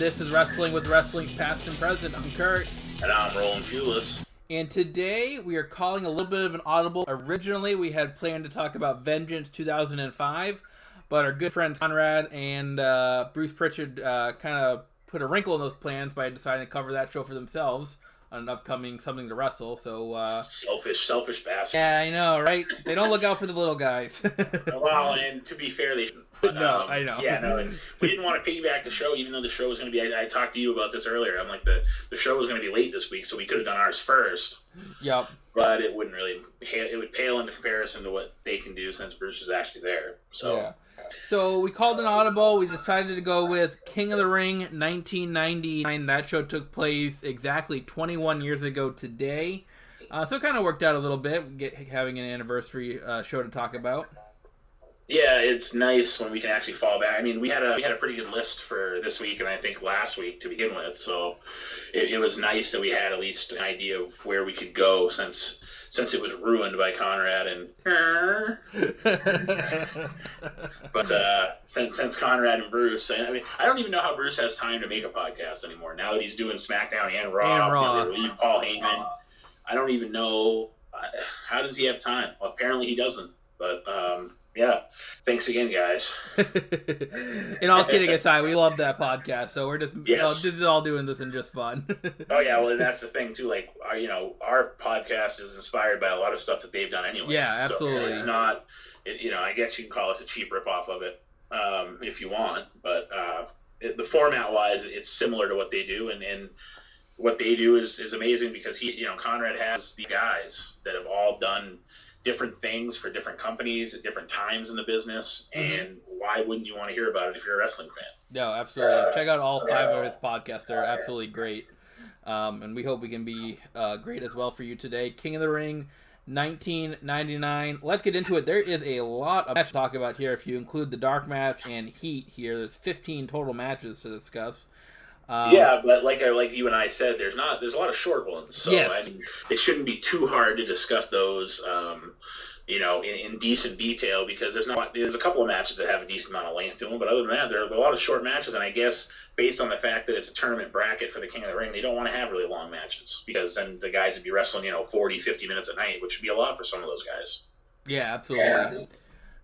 This is Wrestling with Wrestling's Past and Present. I'm Kurt. And I'm Roland Pulis. And today we are calling a little bit of an audible. Originally we had planned to talk about Vengeance 2005, but our good friends Conrad and Bruce Pritchard kind of put a wrinkle in those plans by deciding to cover that show for themselves on an upcoming Something to Wrestle. So selfish bastards. Yeah, I know, right? They don't look out for the little guys. Well, and to be fair, they shouldn't. But, no, I know. Yeah, no, and we didn't want to piggyback the show, even though the show was going to be. I talked to you about this earlier. I'm like, the show was going to be late this week, so we could have done ours first. Yep. But it wouldn't really. It would pale into comparison to what they can do since Bruce is actually there. So. Yeah. So we called an audible. We decided to go with King of the Ring 1999. That show took place exactly 21 years ago today. So it kind of worked out a little bit, having an anniversary show to talk about. Yeah, it's nice when we can actually fall back. I mean, we had a pretty good list for this week, and I think last week to begin with. So it was nice that we had at least an idea of where we could go since it was ruined by Conrad and. But since Conrad and Bruce, I mean, I don't even know how Bruce has time to make a podcast anymore. Now that he's doing SmackDown and Raw. Leave Paul Heyman. I don't even know how does he have time. Well, apparently he doesn't. But yeah, thanks again, guys. And all kidding aside, we love that podcast, so we're just just all doing this and just fun. Oh yeah, well, and that's the thing too. Like, our podcast is inspired by a lot of stuff that they've done anyway. Yeah, absolutely. So it's not, I guess you can call us a cheap ripoff of it, if you want. But the format-wise, it's similar to what they do, and what they do is amazing because Conrad has the guys that have all done different things for different companies at different times in the business, and why wouldn't you want to hear about it if you're a wrestling fan? No, absolutely. Check out all 5 of his podcasts. They're absolutely great. And we hope we can be great as well for you today. King of the Ring, 1999. Let's get into it. There is a lot of matches to talk about here if you include the dark match and heat here. There's 15 total matches to discuss. Yeah, but like you and I said, there's a lot of short ones, so yes. I mean, it shouldn't be too hard to discuss those, in decent detail because there's a couple of matches that have a decent amount of length to them, but other than that, there are a lot of short matches, and I guess based on the fact that it's a tournament bracket for the King of the Ring, they don't want to have really long matches because then the guys would be wrestling 40, 50 minutes a night, which would be a lot for some of those guys. Yeah, absolutely. Yeah.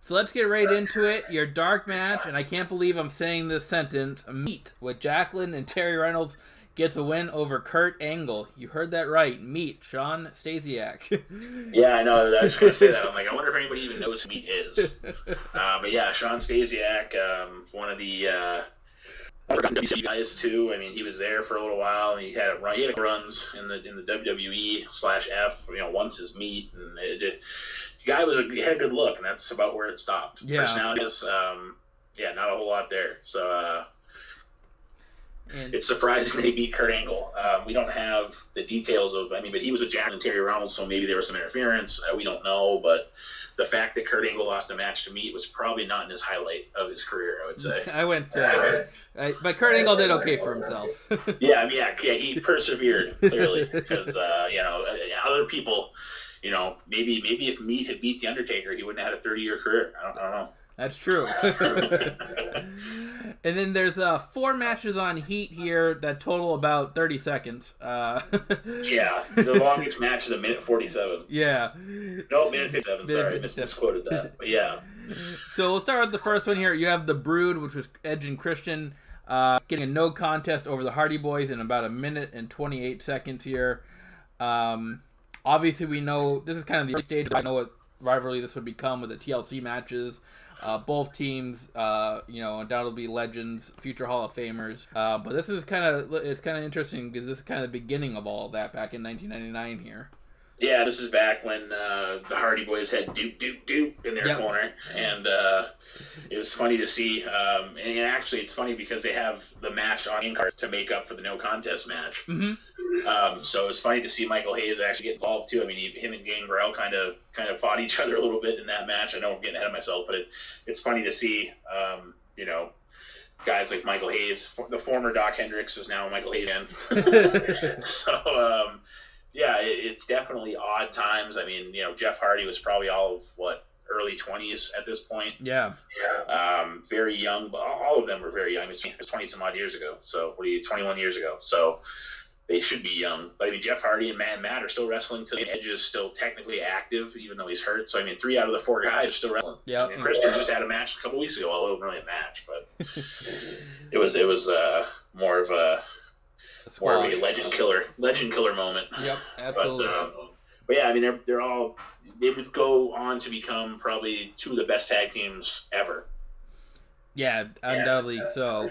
So let's get right into it. Your dark match, and I can't believe I'm saying this sentence, Meat with Jacqueline and Terry Reynolds gets a win over Kurt Angle. You heard that right. Meat, Shawn Stasiak. Yeah, I know. I was going to say that. I'm like, I wonder if anybody even knows who Meat is. But yeah, Shawn Stasiak, one of the WCW guys too. I mean, he was there for a little while, and he had runs in the WWE/F. Once as Meat, and the guy he had a good look, and that's about where it stopped. Yeah. Personalities, not a whole lot there. So it's surprising that he beat Kurt Angle. We don't have the details but he was with Jacqueline and Terry Reynolds, so maybe there was some interference. We don't know, but the fact that Kurt Angle lost a match to Meat was probably not in his highlight of his career, I would say. I went, but Kurt Angle did okay for himself. Yeah, he persevered, clearly, because, other people, maybe if Meat had beat The Undertaker, he wouldn't have had a 30-year career. I don't know. That's true. And then there's 4 matches on Heat here that total about 30 seconds. Yeah, the longest match is 1:47. Yeah. No, 1:57. Sorry, misquoted that. But yeah. So we'll start with the first one here. You have The Brood, which was Edge and Christian, getting a no contest over the Hardy Boys in about 1:28 here. Obviously, we know this is kind of the early stage. I know what rivalry this would become with the TLC matches. Both teams, undoubtedly legends, future Hall of Famers. But this is kind of interesting because this is kind of the beginning of all of that back in 1999 here. Yeah, this is back when the Hardy Boys had Doop Doop Doop in their corner, and it was funny to see. And actually, it's funny because they have the match on in-card to make up for the no contest match. Mm-hmm. So it was funny to see Michael Hayes actually get involved too. I mean, him and Gangrel kind of fought each other a little bit in that match. I know I'm getting ahead of myself, but it's funny to see. Guys like Michael Hayes, the former Doc Hendricks is now Michael Hayes again. So. Yeah, it's definitely odd times. I mean, Jeff Hardy was probably all of early 20s at this point. Yeah. Very young, but all of them were very young. It was 20 some odd years ago. So 21 years ago. So they should be young. But I mean, Jeff Hardy and Matt are still wrestling today. Edge is still technically active, even though he's hurt. So I mean, 3 out of the 4 guys are still wrestling. Yeah. I mean, Christian just had a match a couple weeks ago. Although it wasn't really a match, but it was more of a legend killer moment. Yep, absolutely. But yeah, I mean, they would go on to become probably 2 of the best tag teams ever. Yeah, undoubtedly so.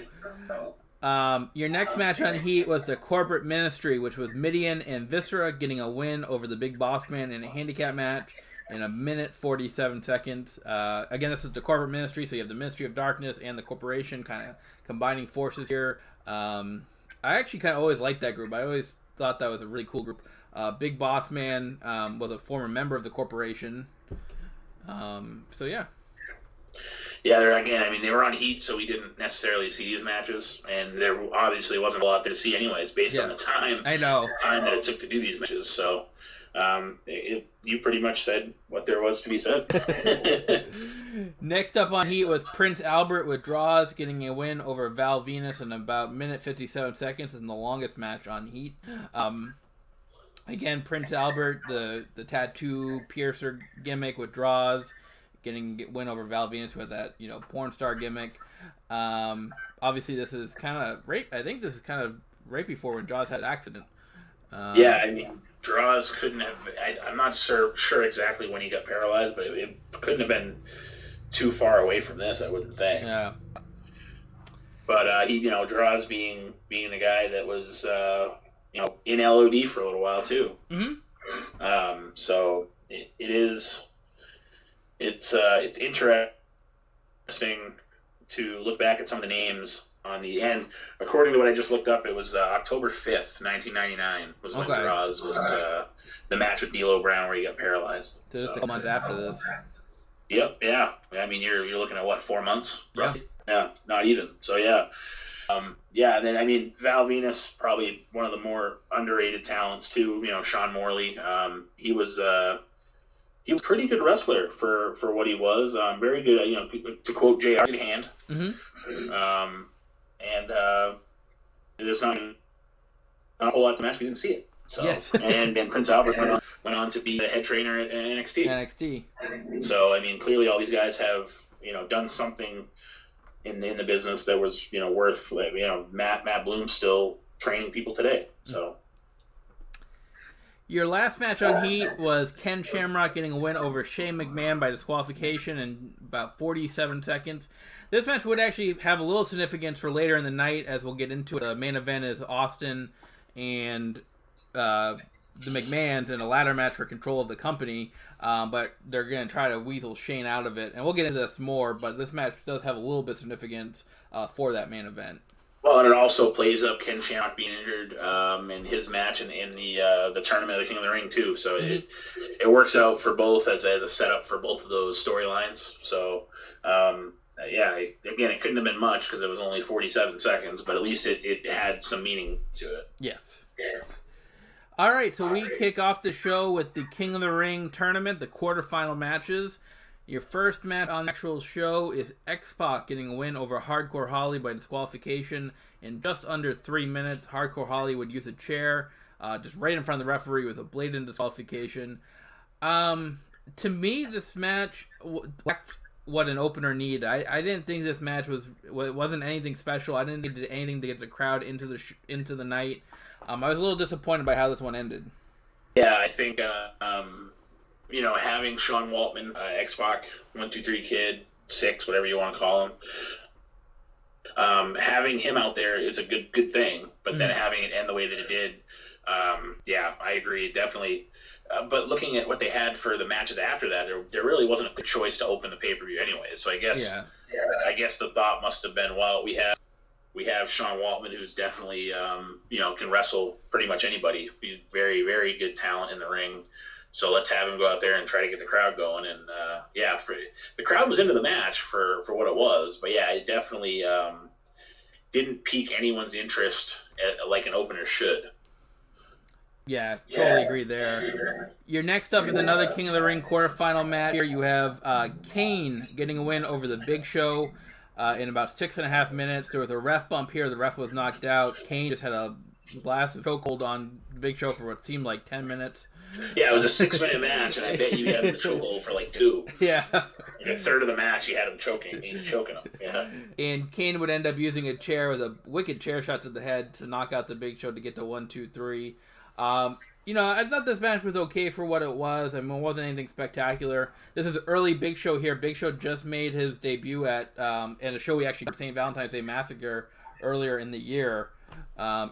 Your next match on Heat was the Corporate Ministry, which was Midian and Viscera getting a win over the Big Boss Man in a handicap match in 1 47 seconds. Again, this is the Corporate Ministry, so you have the Ministry of Darkness and the Corporation kind of combining forces here. I actually kind of always liked that group. I always thought that was a really cool group. Big Boss Man was a former member of the Corporation. So, yeah. Yeah, they were on Heat, so we didn't necessarily see these matches, and there obviously wasn't a lot to see anyways, based on the time. I know. Time that it took to do these matches. So, you pretty much said what there was to be said. Next up on Heat was Prince Albert with draws, getting a win over Val Venus in about 57 seconds, in the longest match on Heat. Again, Prince Albert, the tattoo piercer gimmick with draws, getting a win over Val Venus with that, porn star gimmick. Obviously, this is kind of right. I think this is kind of right before when Draws had an accident. Yeah, I mean, Draws couldn't have. I'm not sure exactly when he got paralyzed, but it couldn't have been too far away from this, I wouldn't think. Yeah. But he, Draws being the guy that was, in LOD for a little while too. Mm-hmm. So it's interesting to look back at some of the names on the end. According to what I just looked up, it was October 5th, 1999 was when Draws was the match with D'Lo Brown where he got paralyzed. So it's a couple months after this. Yep, yeah. I mean, you're looking at, 4 months? Yeah. Yeah, not even. So, yeah. And then, I mean, Val Venus, probably one of the more underrated talents, too. Sean Morley. He was a pretty good wrestler for what he was. Very good, to quote JR, good hand. Mm-hmm. There's not a whole lot to match. We didn't see it. So, yes. and Prince Albert went on to be the head trainer at NXT. So, I mean, clearly all these guys have, done something in the business that was, worth, Matt Bloom's still training people today. So. Your last match on Heat was Ken Shamrock getting a win over Shane McMahon by disqualification in about 47 seconds. This match would actually have a little significance for later in the night, as we'll get into it. The main event is Austin and the McMahons in a ladder match for control of the company, but they're going to try to weasel Shane out of it. And we'll get into this more, but this match does have a little bit of significance for that main event. Well, and it also plays up Ken Shamrock being injured in his match in the tournament of the King of the Ring too. So it works out for both as a setup for both of those storylines. So again, it couldn't have been much because it was only 47 seconds, but at least it had some meaning to it. Yes. Yeah. All right, so we kick off the show with the King of the Ring tournament, the quarterfinal matches. Your first match on the actual show is XPac getting a win over Hardcore Holly by disqualification in just under 3 minutes. Hardcore Holly would use a chair just right in front of the referee with a blatant disqualification. To me, this match lacked what an opener needed. I didn't think this match wasn't anything special. I didn't need anything to get the crowd into the night. I was a little disappointed by how this one ended. Yeah, I think having Sean Waltman, XPac, 1-2-3 Kid, 6, whatever you want to call him, having him out there is a good thing. But then having it end the way that it did, I agree, definitely. But looking at what they had for the matches after that, there really wasn't a good choice to open the pay-per-view anyway. So I guess the thought must have been, well, we have Sean Waltman, who's definitely can wrestle pretty much anybody. He's very, very good talent in the ring. So let's have him go out there and try to get the crowd going. And the crowd was into the match for what it was. But yeah, it definitely didn't pique anyone's interest like an opener should. Yeah, totally agree there. Your next up is another King of the Ring quarterfinal match. Here you have Kane getting a win over the Big Show in about 6.5 minutes. There was a ref bump here. The ref was knocked out. Kane just had a blast of chokehold on the Big Show for what seemed like 10 minutes. Yeah, it was a 6-minute match, and I bet you had him the chokehold for like 2. Yeah. In a third of the match, he had him choking. He was choking him. Yeah. And Kane would end up using a chair with a wicked chair shot to the head to knock out the Big Show to get to 1, 2, 3. I thought this match was okay for what it was. I mean, it wasn't anything spectacular. This is early Big Show here. Big Show just made his debut at a show we actually did, St. Valentine's Day Massacre, earlier in the year,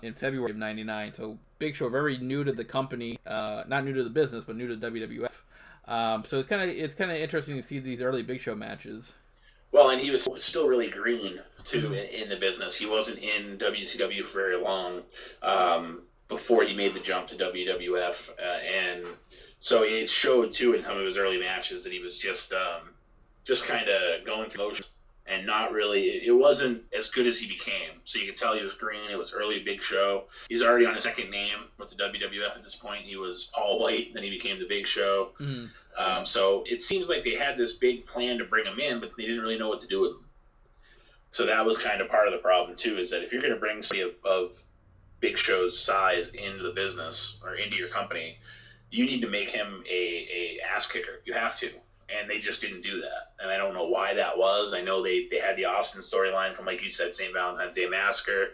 in February of '99. So Big Show very new to the company, not new to the business, but new to WWF. So it's kind of interesting to see these early Big Show matches. Well, and he was still really green too in the business. He wasn't in WCW for very long. Before he made the jump to WWF, and so it showed too in some of his early matches that he was just kind of going through motions and not really. It wasn't as good as he became. So you could tell he was green. It was early Big Show. He's already on his second name with the WWF at this point. He was Paul White, then he became the Big Show. So it seems like they had this big plan to bring him in, but they didn't really know what to do with him. So that was kind of part of the problem too. Is that if you're going to bring somebody of Big Show's size into the business or into your company, you need to make him a ass kicker. You have to, and they just didn't do that. And I don't know why that was. I know they had the Austin storyline from, like you said, St. Valentine's Day Massacre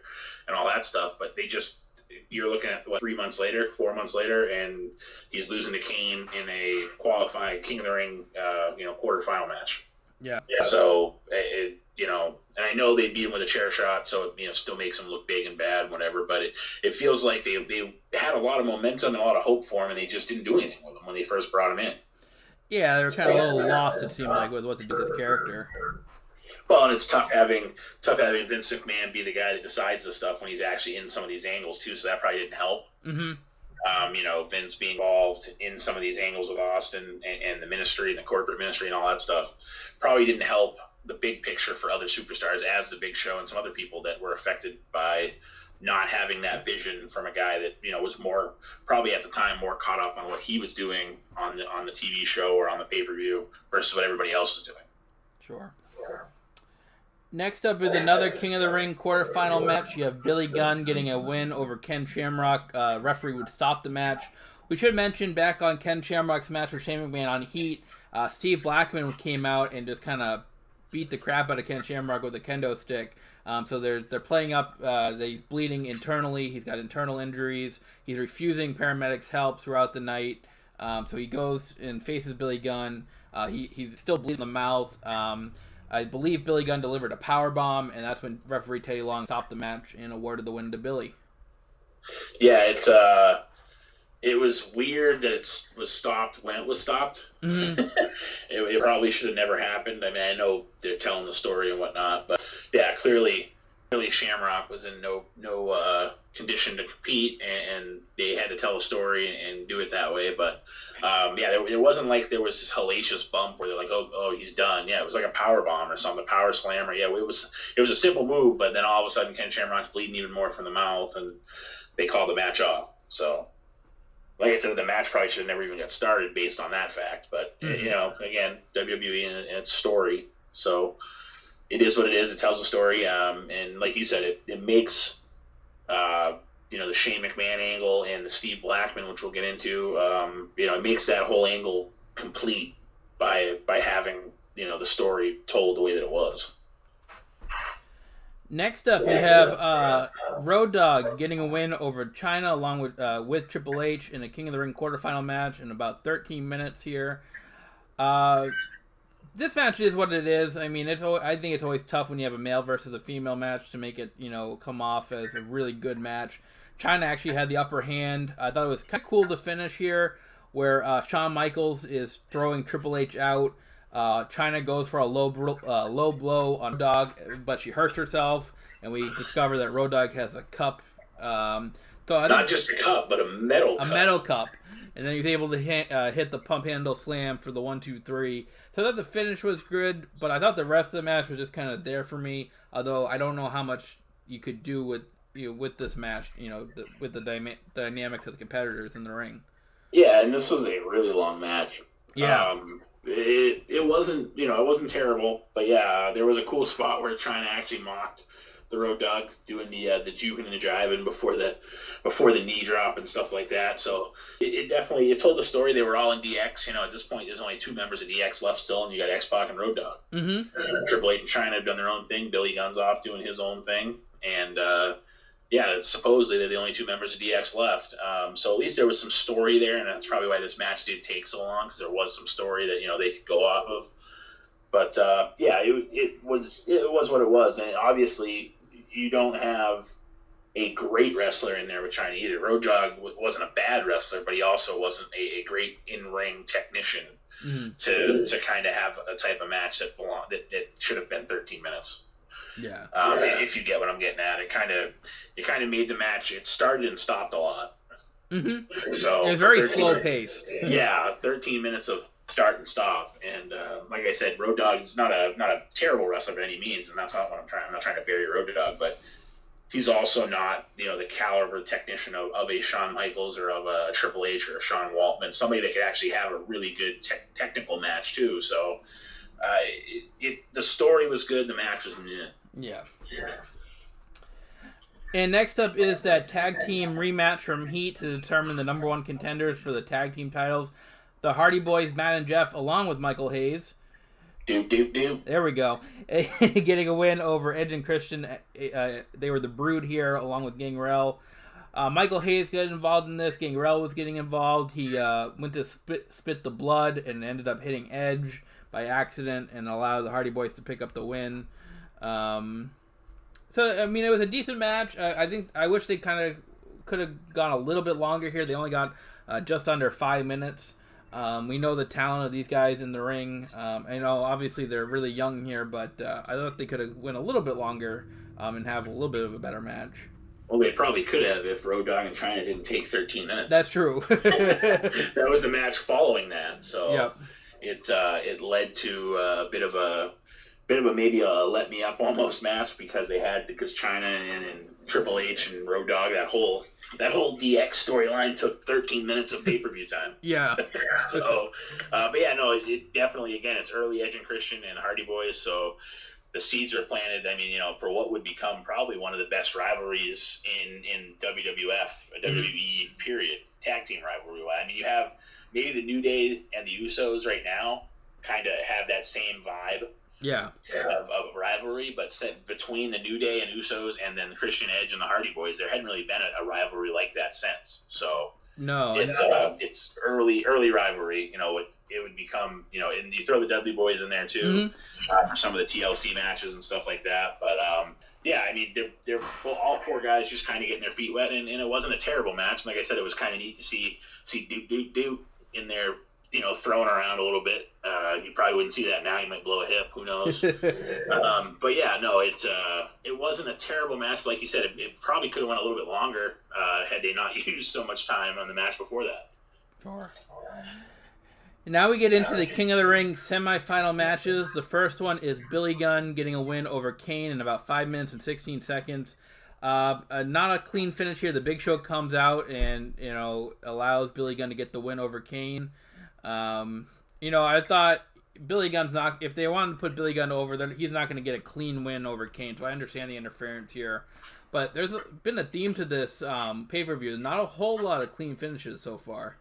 and all that stuff, but you're looking at 3 months later, 4 months later, and he's losing to Kane in a qualified King of the Ring, quarterfinal match. Yeah. So and I know they beat him with a chair shot, so it still makes him look big and bad, whatever. But it feels like they had a lot of momentum and a lot of hope for him, and they just didn't do anything with him when they first brought him in. Yeah, they were kind of a little lost, it seemed like, with what to do with his character. Well, and it's tough having Vince McMahon be the guy that decides the stuff when he's actually in some of these angles too. So that probably didn't help. Mm-hmm. Vince being involved in some of these angles with Austin and the ministry and the corporate ministry and all that stuff probably didn't help the big picture for other superstars as the Big Show and some other people that were affected by not having that vision from a guy that was more probably at the time more caught up on what he was doing on the TV show or on the pay-per-view versus what everybody else was doing. Sure. Next up is another King of the Ring quarterfinal match. You have Billy Gunn getting a win over Ken Shamrock. Referee would stop the match. We should mention back on Ken Shamrock's match with Shane McMahon on Heat, Steve Blackman came out and just kind of beat the crap out of Ken Shamrock with a kendo stick. So they're playing up. He's bleeding internally. He's got internal injuries. He's refusing paramedics' help throughout the night. So he goes and faces Billy Gunn. He's still bleeding in the mouth. I believe Billy Gunn delivered a powerbomb, and that's when referee Teddy Long stopped the match and awarded the win to Billy. Yeah, it was weird that it was stopped when it was stopped. Mm-hmm. It probably should have never happened. I mean, I know they're telling the story and whatnot, but yeah, clearly Shamrock was in no condition to compete, and they had to tell a story and do it that way. But it wasn't like there was this hellacious bump where they're like, oh, he's done. Yeah, it was like a power bomb or something, a power slammer. Yeah, it was a simple move, but then all of a sudden Ken Shamrock's bleeding even more from the mouth, and they called the match off. So, like I said, the match probably should have never even got started based on that fact. But again, WWE and its story, so it is what it is. It tells a story, and like you said, it makes the Shane McMahon angle and the Steve Blackman, which we'll get into, it makes that whole angle complete by having the story told the way that it was. Next up, you have Road Dogg getting a win over Chyna along with Triple H in a King of the Ring quarterfinal match in about 13 minutes here. This match is what it is. I mean, I think it's always tough when you have a male versus a female match to make it, come off as a really good match. Chyna actually had the upper hand. I thought it was kind of cool to finish here, where Shawn Michaels is throwing Triple H out. Chyna goes for a low blow on Dogg, but she hurts herself, and we discover that Road Dogg has a cup. Not just a cup, but a metal cup. A metal cup. And then he was able to hit the pump handle slam for the 1, 2, 3. So I thought the finish was good, but I thought the rest of the match was just kind of there for me. Although I don't know how much you could do with with this match, with the dynamics of the competitors in the ring. Yeah, and this was a really long match. Yeah. It wasn't, it wasn't terrible, but yeah, there was a cool spot where Chyna actually mocked the Road Dogg doing the juking and the driving before the knee drop and stuff like that. So it definitely told the story. They were all in DX. At this point, there's only 2 members of DX left still, and you got XPac and Road Dogg. Mm-hmm. Triple H and Chyna have done their own thing. Billy Gunn's off doing his own thing, and supposedly they're the only 2 members of DX left. So at least there was some story there, and that's probably why this match did take so long, because there was some story that they could go off of. But it was what it was, and obviously you don't have a great wrestler in there with Chyna either. Road Dogg wasn't a bad wrestler, but he also wasn't a great in-ring technician to kind of have a type of match that should have been 13 minutes. Yeah. If you get what I'm getting at, it kind of made the match. It started and stopped a lot. Mm-hmm. So it was very slow paced. Yeah, 13 minutes of start and stop, and like I said, Road Dogg is not a terrible wrestler by any means, and that's not what I'm trying. I'm not trying to bury Road Dogg, but he's also not the caliber technician of a Shawn Michaels or of a Triple H or a Sean Waltman, somebody that could actually have a really good technical match too. So the story was good, the match was meh. Yeah. And next up is that tag team rematch from Heat to determine the number 1 contenders for the tag team titles. The Hardy Boys, Matt and Jeff, along with Michael Hayes. Doop, doop, doop. There we go. Getting a win over Edge and Christian. They were the Brood here, along with Gangrel. Michael Hayes got involved in this. Gangrel was getting involved. He went to spit the blood and ended up hitting Edge by accident and allowed the Hardy Boys to pick up the win. So, I mean, it was a decent match. I wish they kind of could have gone a little bit longer here. They only got just under 5 minutes. We know the talent of these guys in the ring. Obviously they're really young here, but I thought they could have went a little bit longer and have a little bit of a better match. Well, they probably could have if Road Dogg and Chyna didn't take 13 minutes. That's true. That was the match following that. So yep. It led to a bit of a maybe a let me up almost match because Chyna and Triple H and Road Dogg, that whole DX storyline took 13 minutes of pay-per-view time. Yeah. So, but yeah, no, it definitely, again, it's early Edge and Christian and Hardy Boys, so the seeds are planted. I mean, for what would become probably one of the best rivalries in WWF, WWE period, tag team rivalry. I mean, you have maybe the New Day and the Usos right now kind of have that same vibe. Yeah. Of rivalry, but between the New Day and Usos and then Christian Edge and the Hardy Boys, there hadn't really been a rivalry like that since. So no, it's early rivalry. It would become, and you throw the Dudley Boys in there too for some of the TLC matches and stuff like that. But yeah, I mean, they're all 4 guys just kind of getting their feet wet, and it wasn't a terrible match. And like I said, it was kind of neat to see Duke in there, throwing around a little bit. You probably wouldn't see that now. You might blow a hip. Who knows? But yeah, no, it wasn't a terrible match. But like you said, it probably could have went a little bit longer had they not used so much time on the match before that. Sure. Now we get into the King of the Ring semifinal matches. The first one is Billy Gunn getting a win over Kane in about 5 minutes and 16 seconds. Not a clean finish here. The Big Show comes out and allows Billy Gunn to get the win over Kane. I thought Billy Gunn's not. If they wanted to put Billy Gunn over, then he's not going to get a clean win over Kane. So I understand the interference here, but there's been a theme to this pay-per-view. Not a whole lot of clean finishes so far.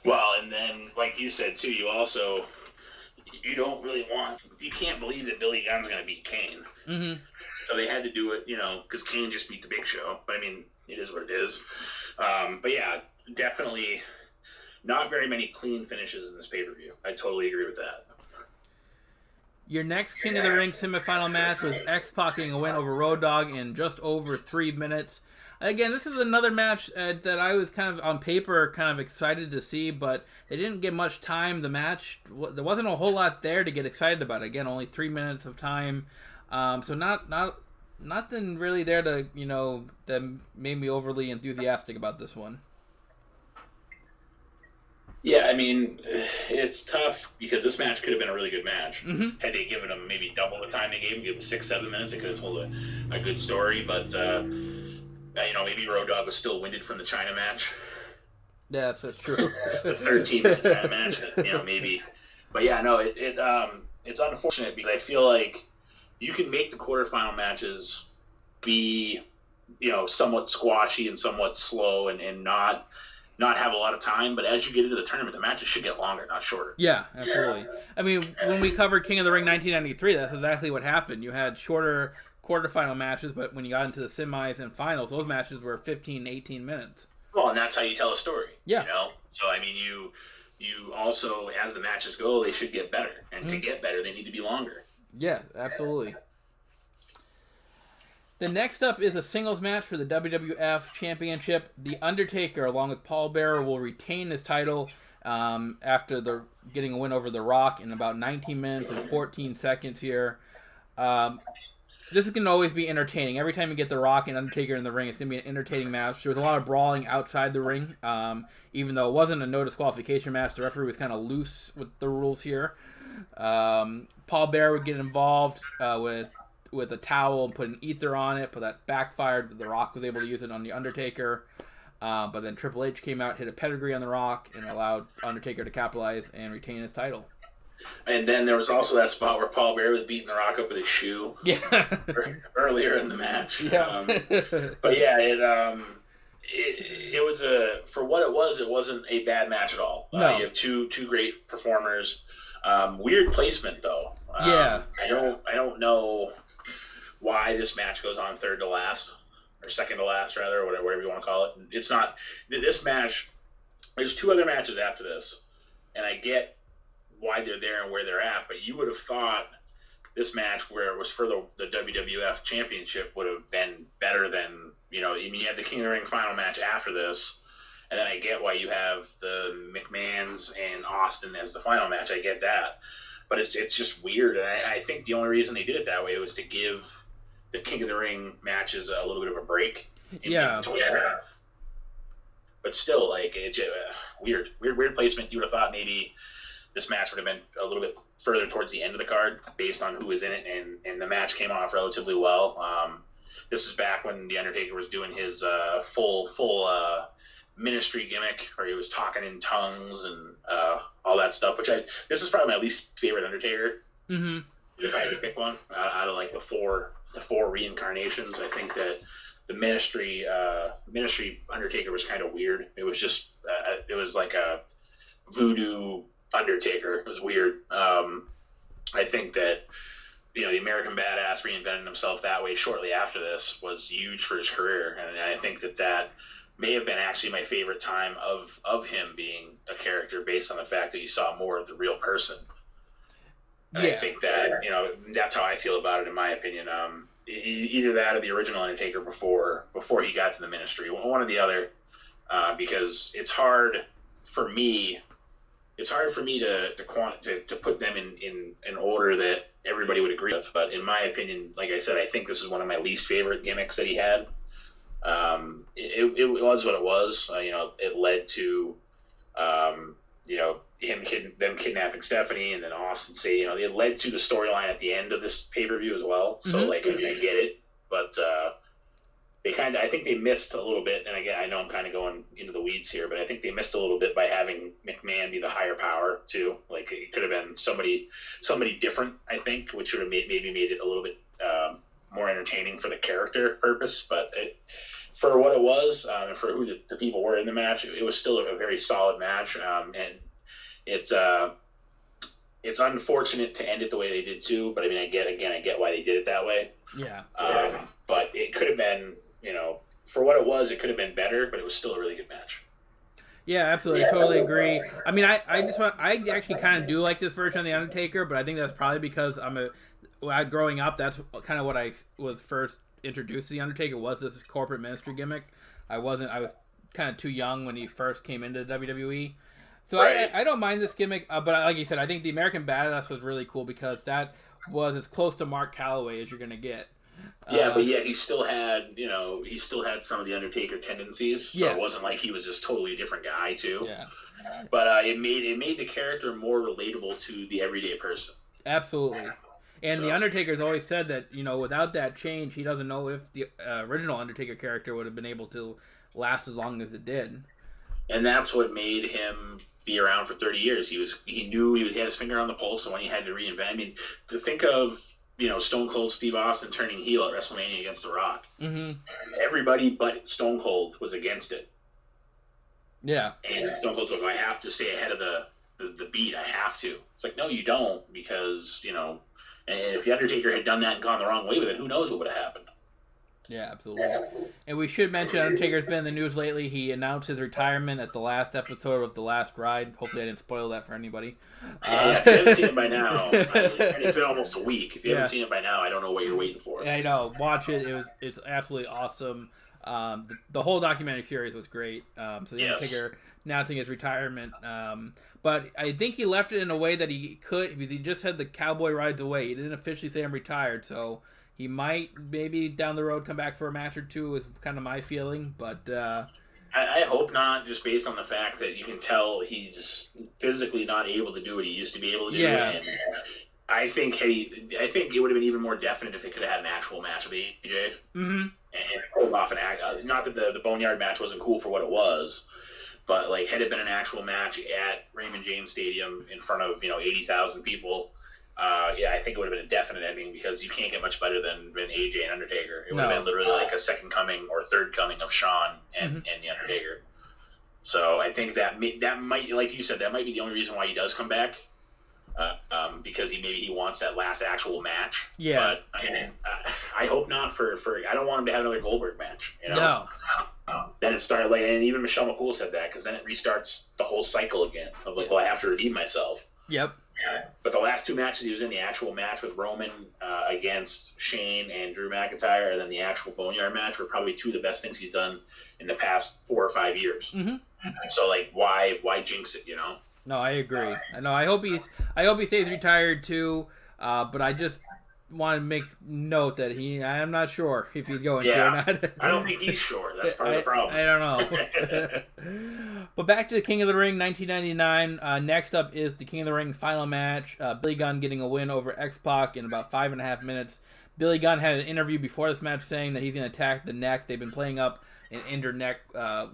Well, and then like you said too, you don't really you can't believe that Billy Gunn's going to beat Kane. Mm-hmm. So they had to do it, because Kane just beat the Big Show. But I mean, it is what it is. But yeah, definitely. Not very many clean finishes in this pay-per-view. I totally agree with that. Your next King of the Ring semifinal match was XPac getting a win over Road Dogg in just over 3 minutes. Again, this is another match that I was kind of, on paper, kind of excited to see, but they didn't get much time. The match, there wasn't a whole lot there to get excited about. Again, only 3 minutes of time. So nothing really there to, that made me overly enthusiastic about this one. Yeah, I mean, it's tough because this match could have been a really good match. Mm-hmm. Had they given them maybe double the time they gave them, give them 6-7 minutes, it could have told a good story. But maybe Road Dogg was still winded from the Chyna match. Yeah, that's true. The 13-minute Chyna match, maybe. But yeah, no, it's unfortunate because I feel like you can make the quarterfinal matches be, somewhat squashy and somewhat slow and not have a lot of time, but as you get into the tournament, the matches should get longer, not shorter. Yeah, absolutely. I mean, when we covered King of the Ring 1993, that's exactly what happened. You had shorter quarterfinal matches, but when you got into the semis and finals, those matches were 15, 18 minutes. Well, and that's how you tell a story. Yeah. So, I mean, you also, as the matches go, they should get better. And to get better, they need to be longer. Yeah, absolutely. The next up is a singles match for the WWF Championship. The Undertaker, along with Paul Bearer, will retain his title after getting a win over The Rock in about 19 minutes and 14 seconds here. This is going to always be entertaining. Every time you get The Rock and Undertaker in the ring, it's going to be an entertaining match. There was a lot of brawling outside the ring. Even though it wasn't a no disqualification match, the referee was kind of loose with the rules here. Paul Bearer would get involved with a towel and put an ether on it, but that backfired. The Rock was able to use it on the Undertaker, but then Triple H came out, hit a pedigree on The Rock, and allowed Undertaker to capitalize and retain his title. And then there was also that spot where Paul Bearer was beating The Rock up with his shoe. Yeah. Earlier in the match. Yeah. But yeah, it was for what it was. It wasn't a bad match at all. No. You have two great performers. Weird placement though. Yeah. I don't know why this match goes on third to last, or second to last, rather, or whatever you want to call it. It's not this match. There's two other matches after this, and I get why they're there and where they're at, but you would have thought this match, where it was for the WWF Championship, would have been better than, you have the King of the Ring final match after this, and then I get why you have the McMahons and Austin as the final match. I get that. But it's just weird, and I think the only reason they did it that way was to give the King of the Ring matches a little bit of a break. Yeah. But still, like, it's weird placement. You would have thought maybe this match would have been a little bit further towards the end of the card based on who was in it, and the match came off relatively well. This is back when The Undertaker was doing his full ministry gimmick, where he was talking in tongues and all that stuff, this is probably my least favorite Undertaker. Mm-hmm. If I had to pick one out of like the four reincarnations, I think that the ministry Undertaker was kind of weird. It was just it was like a voodoo Undertaker. It was weird. I think that the American Badass reinvented himself that way shortly after this was huge for his career, and I think that may have been actually my favorite time of him being a character, based on the fact that you saw more of the real person. And I think that, that's how I feel about it, in my opinion. Either that or the original Undertaker before he got to the ministry, one or the other, because it's hard for me to put them in order that everybody would agree with. But in my opinion, like I said, I think this is one of my least favorite gimmicks that he had. It was what it was. It led to them kidnapping Stephanie, and then Austin it led to the storyline at the end of this pay-per-view as well. So I get it, but I think they missed a little bit. And again, I know I'm kind of going into the weeds here, but I think they missed a little bit by having McMahon be the higher power too. Like, it could have been somebody different, I think, which would have maybe made it a little bit more entertaining for the character purpose. But for what it was, and for who the people were in the match, it was still a very solid match. And it's unfortunate to end it the way they did too. But I mean, I get why they did it that way. Yeah. But it could have been, for what it was, it could have been better. But it was still a really good match. Yeah, absolutely. I totally agree. I mean, I actually kind of do like this version of The Undertaker, but I think that's probably because growing up, that's kind of what I was first introduced to The Undertaker, was this corporate ministry gimmick. I was kind of too young when he first came into WWE. So right. I don't mind this gimmick, but like you said, I think the American Badass was really cool because that was as close to Mark Calloway as you're going to get. Yeah, but yet he still had some of the Undertaker tendencies. So It wasn't like he was just totally a different guy too. Yeah. But it made the character more relatable to the everyday person. Absolutely. And the Undertaker's always said that, without that change, he doesn't know if the original Undertaker character would have been able to last as long as it did. And that's what made him be around for 30 years. He knew he had his finger on the pulse, and when he had to reinvent. I mean, to think of Stone Cold Steve Austin turning heel at WrestleMania against The Rock. Mm-hmm. Everybody but Stone Cold was against it. Yeah. And Stone Cold's like, I have to stay ahead of the beat. I have to. It's like, no, you don't, because and if the Undertaker had done that and gone the wrong way with it, who knows what would have happened. Yeah, absolutely. And we should mention Undertaker's been in the news lately. He announced his retirement at the last episode of The Last Ride. Hopefully I didn't spoil that for anybody. Yeah, if you haven't seen it by now, it's been almost a week. If you haven't seen it by now, I don't know what you're waiting for. Yeah, I know. Watch it. It's absolutely awesome. The whole documentary series was great. So the Undertaker announcing his retirement. But I think he left it in a way that he could, because he just had the cowboy rides away. He didn't officially say I'm retired, so he might maybe down the road come back for a match or two, is kind of my feeling. But I hope not, just based on the fact that you can tell he's physically not able to do what he used to be able to do. Yeah. And I think it would have been even more definite if they could have had an actual match with AJ. Mm-hmm. And pulled off an act. Not that the Boneyard match wasn't cool for what it was, but like had it been an actual match at Raymond James Stadium in front of 80,000 people, I think it would have been a definite ending, because you can't get much better than AJ and Undertaker. It would have been literally like a second coming or third coming of Shawn and the Undertaker. So I think that might, like you said, that might be the only reason why he does come back. Because he wants that last actual match. Yeah. But I hope not for I don't want him to have another Goldberg match. No. Then it started and even Michelle McCool said that, because then it restarts the whole cycle again of well, I have to redeem myself. Yep. But the last two matches he was in, the actual match with Roman against Shane and Drew McIntyre, and then the actual Boneyard match, were probably two of the best things he's done in the past 4 or 5 years. Mm-hmm. So why jinx it? No, I agree. I hope he stays retired too. But I just want to make note that I'm not sure if he's going to or not. I don't think he's sure. That's part of the problem. I don't know. But back to the King of the Ring 1999. Next up is the King of the Ring final match. Billy Gunn getting a win over XPac in about 5.5 minutes. Billy Gunn had an interview before this match saying that he's going to attack the neck. They've been playing up an injured neck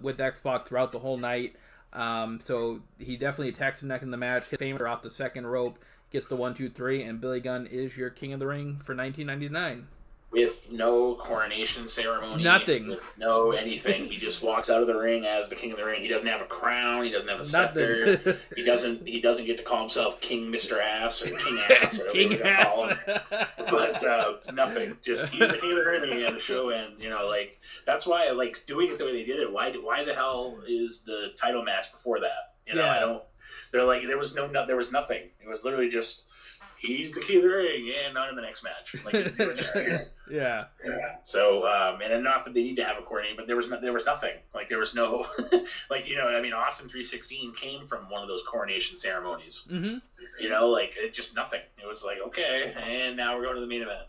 with XPac throughout the whole night. So he definitely attacks the neck in the match. Hits Famer off the second rope. Gets the 1, 2, 3, and Billy Gunn is your King of the Ring for 1999. With no coronation ceremony. Nothing. With no anything. He just walks out of the ring as the King of the Ring. He doesn't have a crown. He doesn't have a scepter. He doesn't get to call himself King Mr. Ass or King Ass or whatever King we're going to call him. But nothing. Just he's the King of the Ring and the show end. That's why I like doing it the way they did it. Why the hell is the title match before that? I don't. They're like, there was nothing. It was literally just, he's the King of the Ring, and not in the next match. Yeah. So, and not that they need to have a coordinator, but there was nothing. Like, there was no, Austin 316 came from one of those coronation ceremonies. Mm-hmm. It just nothing. It was like, okay, and now we're going to the main event.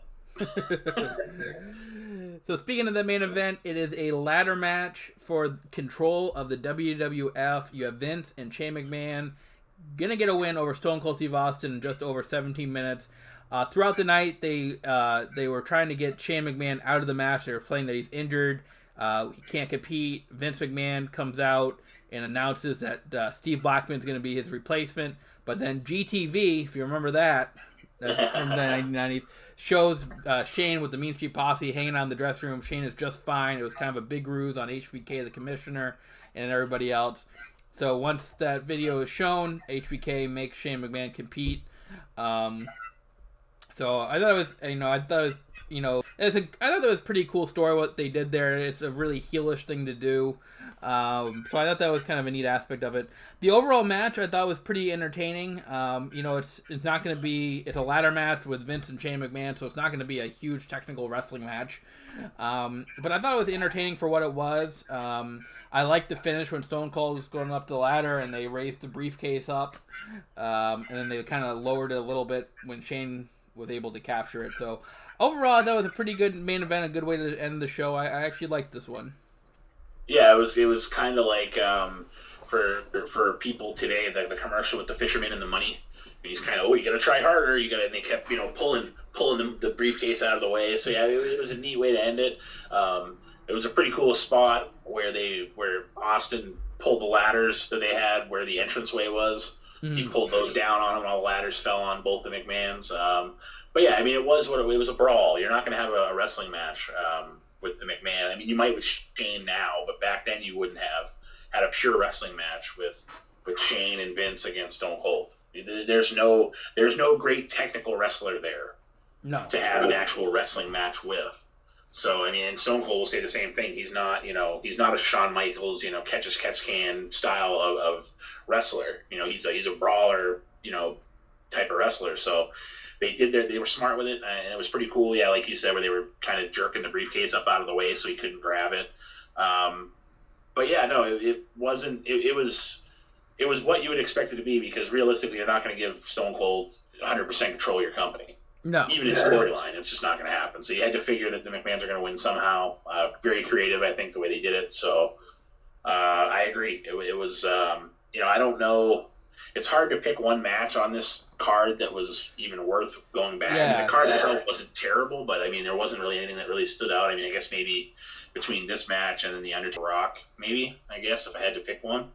So speaking of the main event, it is a ladder match for control of the WWF. You have Vince and Shane McMahon gonna get a win over Stone Cold Steve Austin in just over 17 minutes. Throughout the night, they were trying to get Shane McMahon out of the match. They were playing that he's injured. He can't compete. Vince McMahon comes out and announces that Steve Blackman's going to be his replacement. But then GTV, if you remember that, from the 1990s, shows Shane with the Mean Street Posse hanging out in the dressing room. Shane is just fine. It was kind of a big ruse on HBK, the commissioner, and everybody else. So once that video is shown, HBK makes Shane McMahon compete. So I thought it was pretty cool story what they did there. It's a really heelish thing to do. So I thought that was kind of a neat aspect of it. The overall match I thought was pretty entertaining. It's not going to be, it's a ladder match with Vince and Shane McMahon, so it's not going to be a huge technical wrestling match. But I thought it was entertaining for what it was. I liked the finish when Stone Cold was going up the ladder and they raised the briefcase up, and then they kind of lowered it a little bit when Shane was able to capture it. So overall, that was a pretty good main event, a good way to end the show. I actually liked this one. Yeah, it was kind of like for people today, the commercial with the fisherman and the money. he's kind of, you got to try harder. And they kept, pulling the briefcase out of the way. So yeah, it was a neat way to end it. It was a pretty cool spot where Austin pulled the ladders that they had where the entranceway was. He pulled those down on them. All the ladders fell on both the McMahons. But yeah, I mean, it was a brawl. You're not going to have a wrestling match with the McMahon. I mean, you might with Shane now, but back then you wouldn't have had a pure wrestling match with Shane and Vince against Stone Cold. There's no great technical wrestler there to have an actual wrestling match with. So, I mean, and Stone Cold will say the same thing. He's not a Shawn Michaels, catch as catch can style of wrestler. He's a brawler, type of wrestler. So they were smart with it, and it was pretty cool. Yeah, like you said, where they were kind of jerking the briefcase up out of the way so he couldn't grab it. But yeah, no, it wasn't. It was what you would expect it to be, because realistically, you're not going to give Stone Cold 100% control of your company. No. Even in storyline, it's just not going to happen. So you had to figure that the McMahons are going to win somehow. Very creative, I think, the way they did it. So I agree. It was, I don't know. It's hard to pick one match on this card that was even worth going back. Yeah, I mean, the card itself wasn't terrible, but I mean, there wasn't really anything that really stood out. I mean, I guess maybe between this match and then the Undertaker Rock, maybe, I guess, if I had to pick one.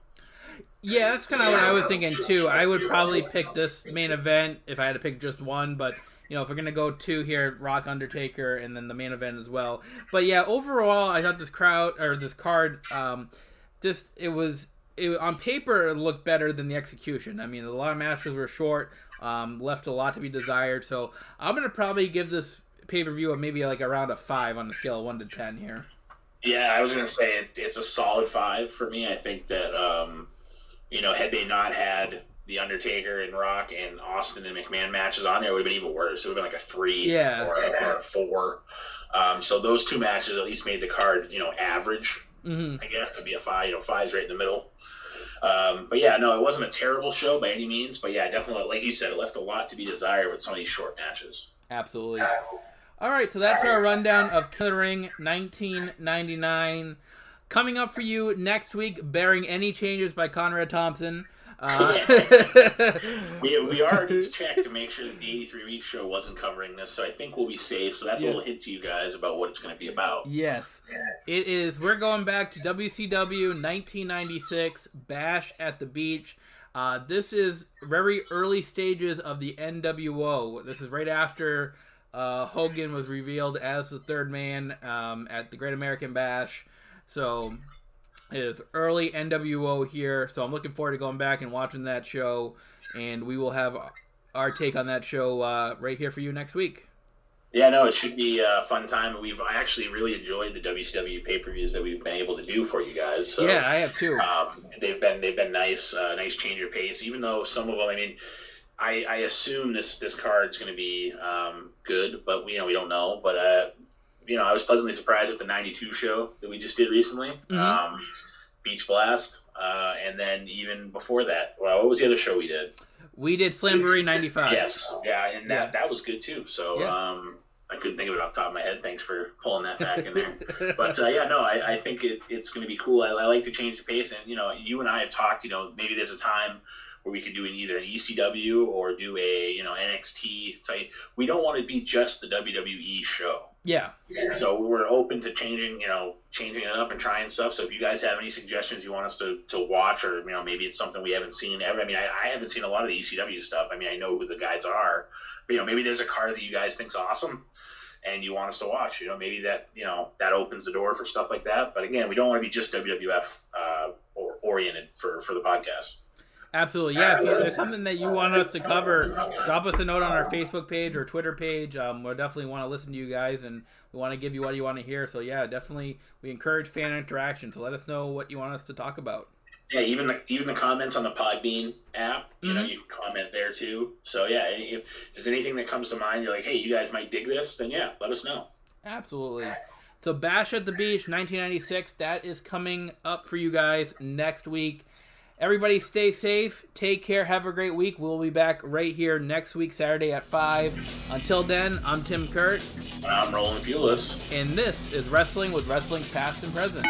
Yeah, that's kind of what I was thinking too. I would probably pick this main event if I had to pick just one, but if we're gonna go two here, Rock, Undertaker, and then the main event as well. But yeah, overall, I thought this card, on paper it looked better than the execution. I mean, a lot of matches were short, left a lot to be desired. So I'm gonna probably give this pay-per-view maybe like around a 5 on the scale of 1 to 10 here. Yeah, I was gonna say it's a solid 5 for me. I think that had they not had the Undertaker and Rock and Austin and McMahon matches on there, it would have been even worse. It would have been like a 3 or a 4. So those two matches at least made the card, average. I guess could be a 5. 5's right in the middle. But yeah, no, it wasn't a terrible show by any means. But yeah, definitely, like you said, it left a lot to be desired with some of these short matches. Absolutely. All right, so that's our rundown of King of the Ring 1999. Coming up for you next week, bearing any changes by Conrad Thompson. We already checked to make sure that the 83 Week Show wasn't covering this, so I think we'll be safe. So that's a little hint to you guys about what it's going to be about. Yes. It is. We're going back to WCW 1996, Bash at the Beach. This is very early stages of the NWO. This is right after Hogan was revealed as the third man at the Great American Bash. So it is early NWO here, so I'm looking forward to going back and watching that show, and we will have our take on that show right here for you next week. Yeah, no, it should be a fun time. I actually really enjoyed the WCW pay-per-views that we've been able to do for you guys. So, yeah, I have too. They've been nice, nice change of pace. Even though some of them, I mean, I assume this card's going to be good, but we don't know. But I was pleasantly surprised with the 92 show that we just did recently, Beach Blast, and then even before that, what was the other show we did? We did Slamboree 95. Yes, yeah, and that was good too. So I couldn't think of it off the top of my head. Thanks for pulling that back in there. But I think it's going to be cool. I like to change the pace, and you and I have talked. Maybe there's a time where we could do either an ECW or do a NXT type. We don't want to be just the WWE show. Yeah. So we're open to changing it up and trying stuff. So if you guys have any suggestions you want us to watch, or maybe it's something we haven't seen ever. I mean, I haven't seen a lot of the ECW stuff. I mean, I know who the guys are, but maybe there's a card that you guys think's awesome and you want us to watch. Maybe that that opens the door for stuff like that. But again, we don't want to be just WWF oriented for the podcast. Absolutely, yeah. If there's something that you want us to cover, drop us a note on our Facebook page or Twitter page. We definitely want to listen to you guys, and we want to give you what you want to hear. So yeah, definitely, we encourage fan interaction. So let us know what you want us to talk about. Yeah, even the comments on the Podbean app, you can comment there too. So yeah, if there's anything that comes to mind, you're like, hey, you guys might dig this, then yeah, let us know. Absolutely. So Bash at the Beach 1996, that is coming up for you guys next week. Everybody stay safe, take care, have a great week. We'll be back right here next week, Saturday at 5. Until then, I'm Tim Kurt. And I'm Roland Pulis. And this is Wrestling with Wrestling Past and Present.